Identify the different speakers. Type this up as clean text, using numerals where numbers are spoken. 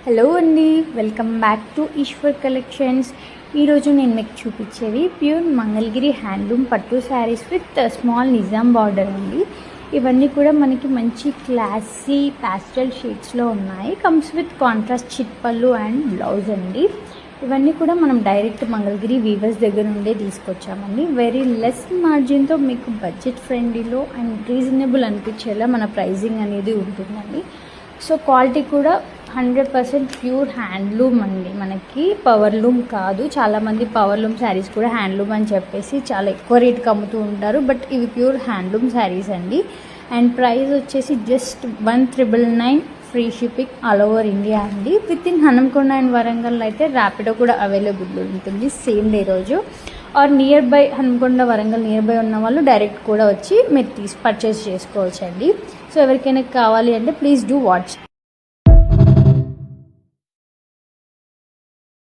Speaker 1: Hello అండి, welcome back to Eshwar collections. ఈరోజు నేను మీకు చూపించేది ప్యూర్ మంగళగిరి హ్యాండ్లూమ్ పట్టు sarees with small Nizam border అండి. ఇవన్నీ కూడా మనకి మంచి క్లాసీ ప్యాస్టల్ షేడ్స్లో ఉన్నాయి. కమ్స్ విత్ కాంట్రాస్ట్ చిట్ పళ్ళు అండ్ బ్లౌజ్ అండి. ఇవన్నీ కూడా మనం డైరెక్ట్ మంగళగిరి వీవర్స్ దగ్గర నుండే తీసుకొచ్చామండి. వెరీ లెస్ మార్జిన్తో మీకు బడ్జెట్ ఫ్రెండ్లీలో అండ్ రీజనబుల్ అనిపించేలా మన ప్రైజింగ్ అనేది ఉంటుందండి. సో క్వాలిటీ కూడా 100% ప్యూర్ హ్యాండ్లూమ్ అండి. మనకి పవర్లూమ్ కాదు. చాలామంది పవర్లూమ్ శారీస్ కూడా హ్యాండ్లూమ్ అని చెప్పేసి చాలా ఎక్కువ రేట్కి అమ్ముతూ ఉంటారు. బట్ ఇవి ప్యూర్ హ్యాండ్లూమ్ శారీస్ అండి. అండ్ ప్రైస్ వచ్చేసి just 1999 free shipping all over India అండి. Within Hanamkonda and Warangal అయితే ర్యాపిడో కూడా అవైలబుల్ ఉంటుంది సేమ్ డే రోజు. Or nearby Hanumakonda Warangal nearby ఉన్న వాళ్ళు డైరెక్ట్ కూడా వచ్చి మీరు పర్చేస్ చేసుకోవచ్చు అండి. సో ఎవరికైనా కావాలి అంటే ప్లీజ్ డూ వాచ్.